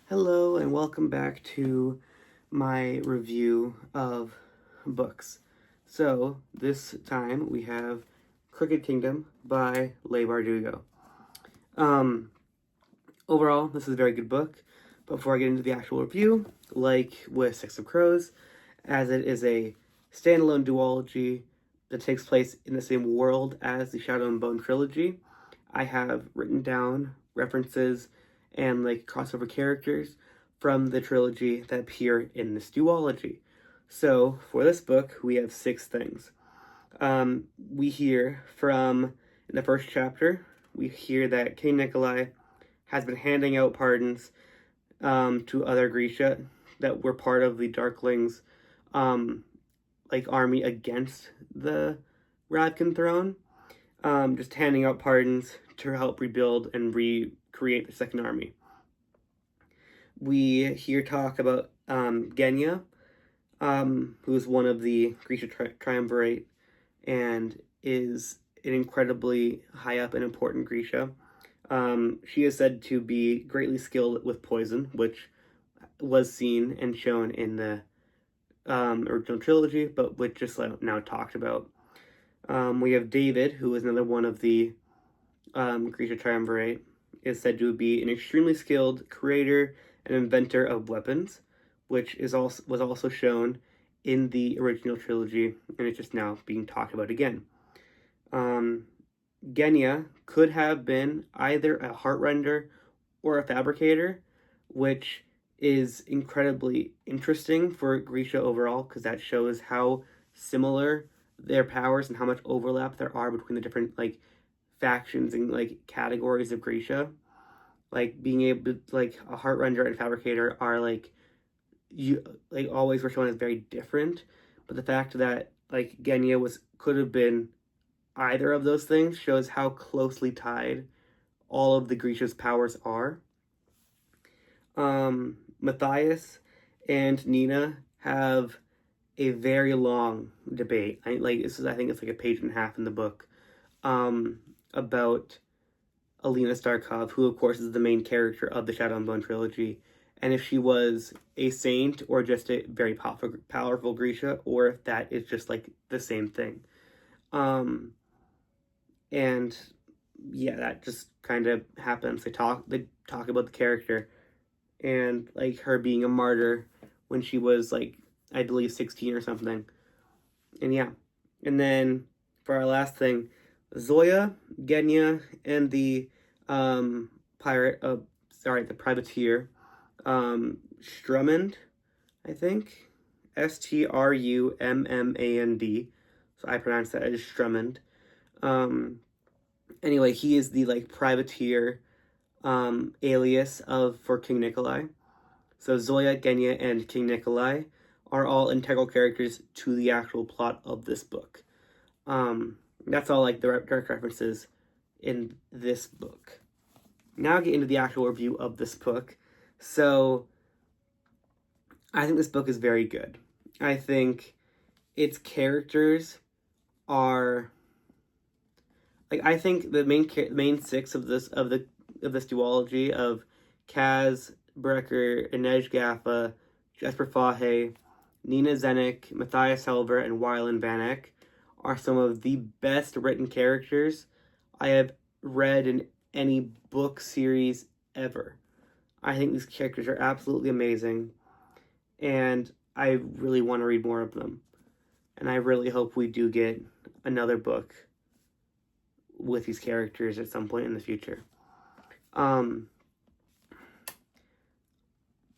Hello, and welcome back to my review of books. So, this time we have Crooked Kingdom by Leigh Bardugo. Um, Overall, this is a very good book. Before I get into the actual review, like with Six of Crows, as it is a standalone duology that takes place in the same world as the Shadow and Bone trilogy, I have written down references and crossover characters from the trilogy that appear in this duology. So for this book, we have 6 things. We hear from, in the first chapter, we hear that King Nikolai has been handing out pardons to other Grisha that were part of the Darklings um, army against the Radkin throne, just handing out pardons to help rebuild and recreate the Second Army. We hear talk about Genya, who is one of the Grisha Triumvirate and is an incredibly high up and important Grisha. She is said to be greatly skilled with poison, which was seen and shown in the original trilogy, but which just now talked about. We have David, who is another one of the Grisha Triumvirate, is said to be an extremely skilled creator and inventor of weapons, which was also shown in the original trilogy, and it's just now being talked about again. Genya could have been either a heartrender or a fabricator, which is incredibly interesting for Grisha overall, because that shows how similar their powers and how much overlap there are between the different factions and categories of Grisha. Being able to, a heartrender and fabricator are you always were shown as very different, but the fact that Genya could have been either of those things shows how closely tied all of the Grisha's powers are. Matthias and Nina have a very long debate. I think it's a page and a half in the book, about Alina Starkov, who of course is the main character of the Shadow and Bone trilogy, and if she was a saint or just a very powerful Grisha, or if that is just the same thing. And yeah, that just kind of happens. They talk about the character and her being a martyr when she was I believe 16 or something. And yeah. And then for our last thing, Zoya, Genya, and the the privateer, Strummond, I think. Strummand. So I pronounce that as Strummond. Anyway, he is the privateer alias for King Nikolai. So Zoya, Genya, and King Nikolai are all integral characters to the actual plot of this book. That's all the direct references in this book. Now I'll get into the actual review of this book. So I think this book is very good. I think its characters are I think the main 6 of this duology of Kaz, Brecker, Inej Gaffa, Jesper Fahey, Nina Zenik, Matthias Helver, and Wylan Vanek are some of the best written characters I have read in any book series ever. I think these characters are absolutely amazing, and I really want to read more of them. And I really hope we do get another book with these characters at some point in the future.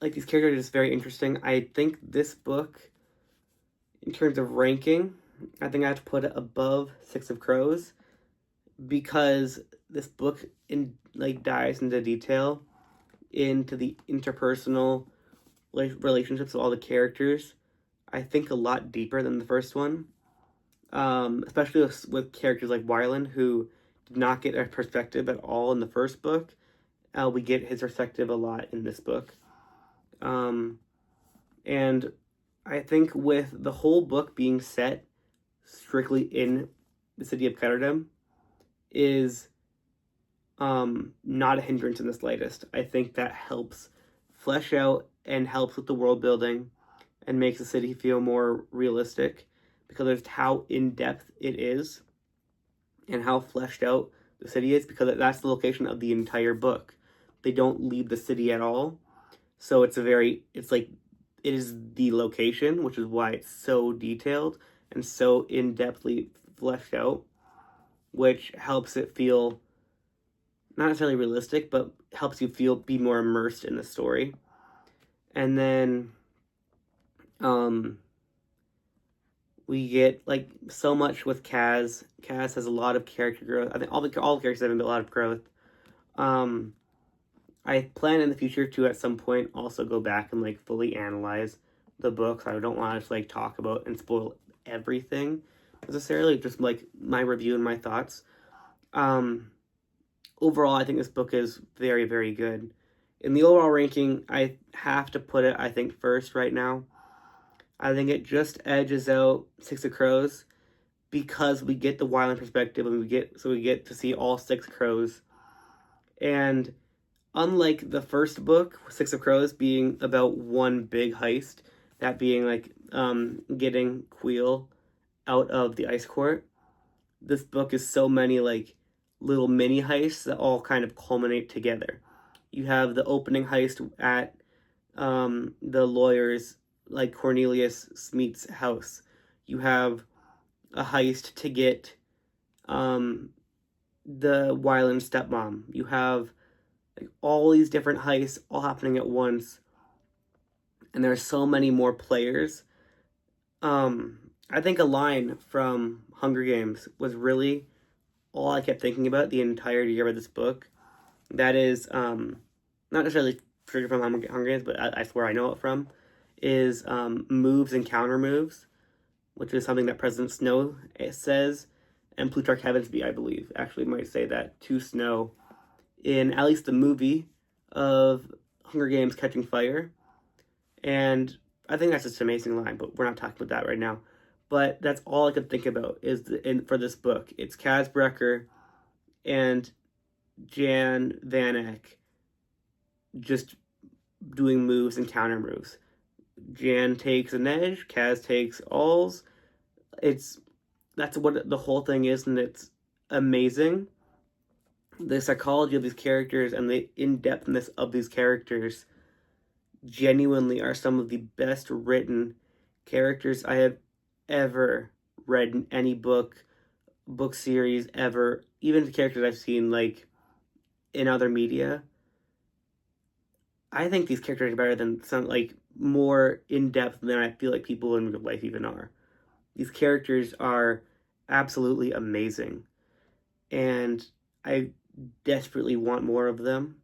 These characters are just very interesting. I think this book, in terms of ranking, I think I have to put it above Six of Crows, because this book dives into detail into the interpersonal relationships of all the characters. I think a lot deeper than the first one. Especially with characters like Wylan, who did not get a perspective at all in the first book. We get his perspective a lot in this book. And I think with the whole book being set strictly in the city of Ketterdam is not a hindrance in the slightest. I think that helps flesh out and helps with the world building and makes the city feel more realistic because of how in-depth it is and how fleshed out the city is, because that's the location of the entire book. They don't leave the city at all. So it's like, it is the location, which is why it's so detailed and so in-depthly fleshed out, which helps it feel not necessarily realistic, but helps you be more immersed in the story. And then we get like so much with Kaz. Kaz has a lot of character growth. I think all the characters have a lot of growth. I plan in the future to at some point also go back and like fully analyze the books. I don't want to just like talk about and spoil everything necessarily, just like my review and my thoughts. Overall, I think this book is very, very good. In the overall ranking, I have to put it, I think, first right now. I think it just edges out Six of Crows because we get the Wylan perspective and we get to see all six crows. And unlike the first book, Six of Crows being about one big heist, that being like getting Queel out of the ice court, this book is so many like little mini heists that all kind of culminate together. You have the opening heist at the lawyer's, like Cornelius Smeat's house. You have a heist to get the Wylan stepmom. You have like all these different heists all happening at once, and there are so many more players. I think a line from Hunger Games was really all I kept thinking about the entirety of this book. That is not necessarily triggered from Hunger Games, but I swear I know it from, is moves and counter moves, which is something that President Snow says, and Plutarch Heavensbee, I believe, actually might say that to Snow in at least the movie of Hunger Games Catching Fire. And I think that's just an amazing line, but we're not talking about that right now. But that's all I could think about for this book. It's Kaz Brekker and Jan Van Eyck just doing moves and counter moves. Jan takes Inej, Kaz takes Alls. That's what the whole thing is, and it's amazing. The psychology of these characters and the in-depthness of these characters genuinely are some of the best written characters I have ever read in any book series ever. Even the characters I've seen like in other media. I think these characters are better than some, like, more in-depth than I feel like people in real life even are. These characters are absolutely amazing, and I desperately want more of them.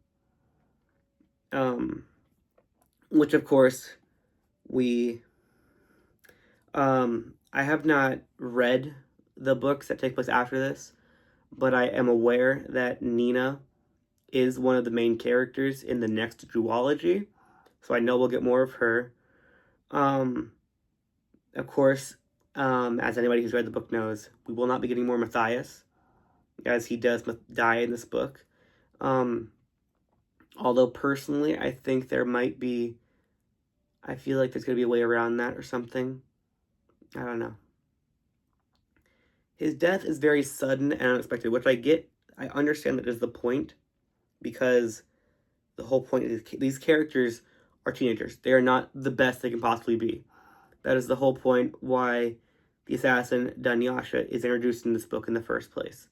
Which of course I have not read the books that take place after this, but I am aware that Nina is one of the main characters in the next duology, so I know we'll get more of her. Of course, as anybody who's read the book knows, we will not be getting more Matthias, as he does die in this book. Although personally, I think there might be, I feel like there's going to be a way around that or something. I don't know. His death is very sudden and unexpected, which I get. I understand that is the point, because the whole point is these characters are teenagers. They are not the best they can possibly be. That is the whole point why the assassin Dunyasha is introduced in this book in the first place.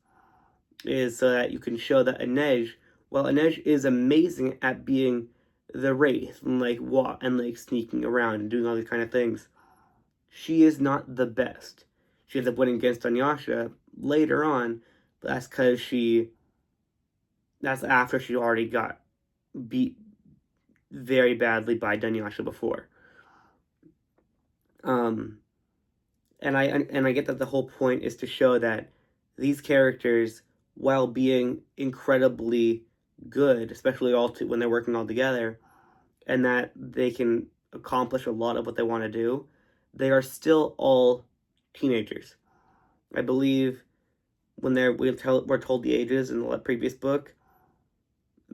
Is so that you can show that Inej, while Inej is amazing at being the wraith and like sneaking around and doing all these kind of things, she is not the best. She ends up winning against Dunyasha later on, but that's because that's after she already got beat very badly by Dunyasha before. And I get that the whole point is to show that these characters, while being incredibly good, especially when they're working all together, and that they can accomplish a lot of what they want to do, they are still all teenagers. I believe when we're told the ages in the previous book,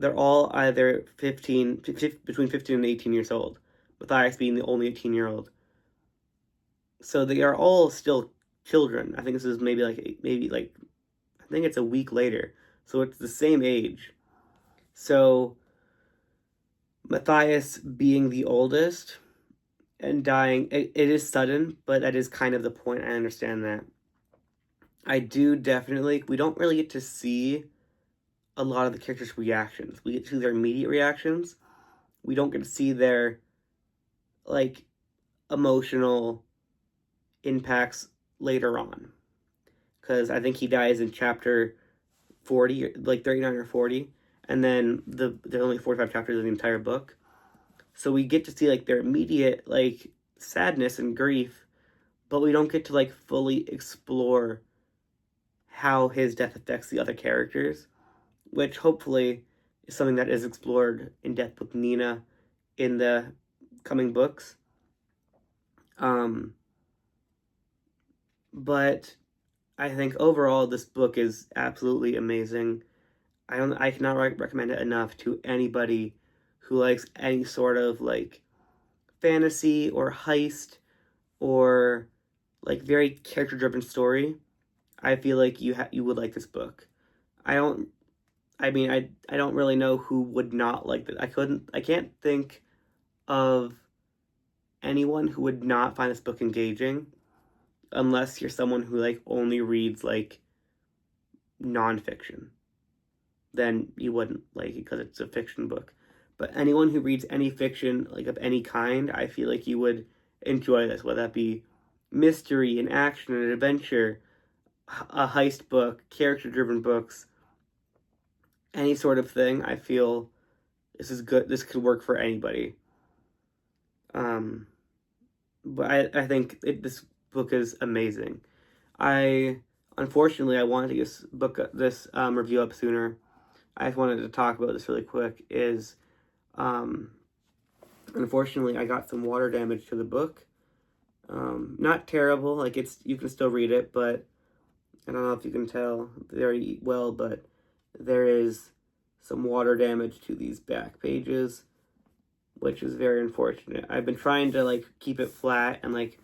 they're all either between 15 and 18 years old, Matthias being the only 18-year-old. So they are all still children. I think this is maybe I think it's a week later. So it's the same age. So Matthias being the oldest and dying, it is sudden, but that is kind of the point. I understand that. We don't really get to see a lot of the characters' reactions. We get to see their immediate reactions. We don't get to see their, like, emotional impacts later on. Because I think he dies in chapter 40, like 39 or 40. And then there's only 45 chapters of the entire book. So we get to see, like, their immediate, like, sadness and grief. But we don't get to, like, fully explore how his death affects the other characters, which hopefully is something that is explored in depth with Nina in the coming books. But I think overall this book is absolutely amazing. I cannot recommend it enough to anybody who likes any sort of like fantasy or heist or like very character driven story. I feel like you would like this book. I don't I don't really know who would not like this. I can't think of anyone who would not find this book engaging unless you're someone who like only reads like nonfiction. Then you wouldn't like it because it's a fiction book. But anyone who reads any fiction like of any kind, I feel like you would enjoy this, whether that be mystery and action and adventure, a heist book, character driven books, any sort of thing. I feel this is good. This could work for anybody. But I think this book is amazing. Unfortunately I wanted to get this review up sooner. I just wanted to talk about this really quick. Unfortunately I got some water damage to the book. Not terrible. Like you can still read it, but I don't know if you can tell very well, but there is some water damage to these back pages, which is very unfortunate. I've been trying to like keep it flat and like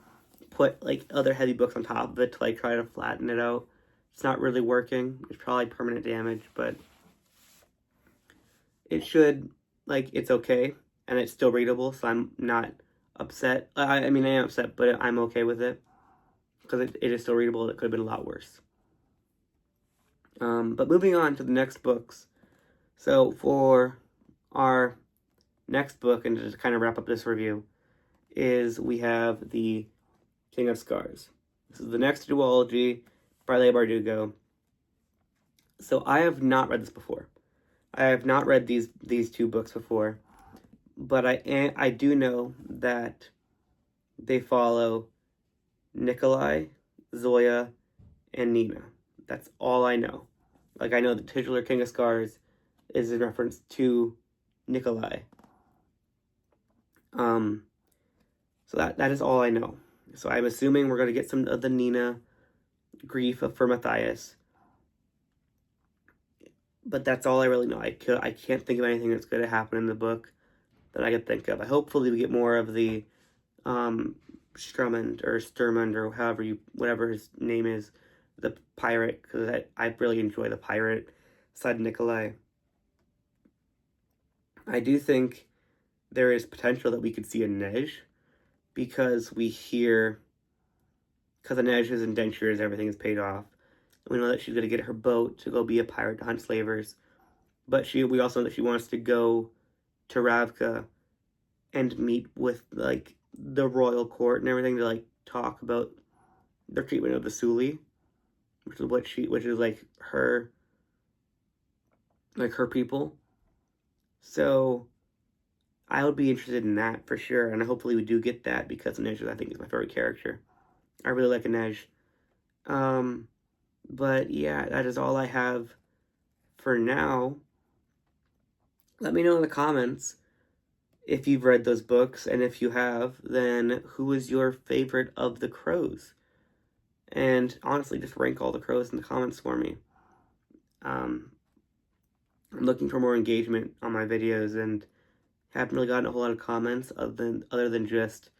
put like other heavy books on top of it to like try to flatten it out. It's not really working. It's probably permanent damage, but it should, like, it's okay and it's still readable, so I'm not upset. I mean, I am upset, but I'm okay with it because it is still readable. It could have been a lot worse. But moving on to the next books. So for our next book, and to just kind of wrap up this review, is we have the King of Scars. This is the next duology by Leigh Bardugo. So I have not read this before. I have not read these two books before, but I do know that they follow Nikolai, Zoya, and Nina. That's all I know. Like, I know the titular King of Scars is in reference to Nikolai. So that is all I know. So I'm assuming we're going to get some of the Nina grief for Matthias. But that's all I really know. I can't think of anything that's going to happen in the book that I could think of. Hopefully we get more of the Sturmund or whatever his name is, the pirate, because I really enjoy the pirate side of Nikolai. I do think there is potential that we could see a Nej, because Inej, his indentures, everything is paid off. We know that she's going to get her boat to go be a pirate to hunt slavers. But we also know that she wants to go to Ravka and meet with, like, the royal court and everything to, like, talk about their treatment of the Suli, which is, like, her people. So I would be interested in that for sure, and hopefully we do get that, because Inej, I think, is my favorite character. I really like Inej. But yeah, that is all I have for now. Let me know in the comments if you've read those books, and if you have, then who is your favorite of the crows? And honestly, just rank all the crows in the comments for me. I'm looking for more engagement on my videos, and haven't really gotten a whole lot of comments other than just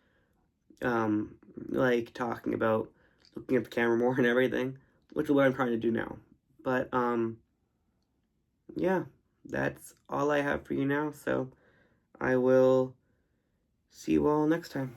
like talking about looking at the camera more and everything, which is what I'm trying to do now. But yeah, that's all I have for you now. So I will see you all next time.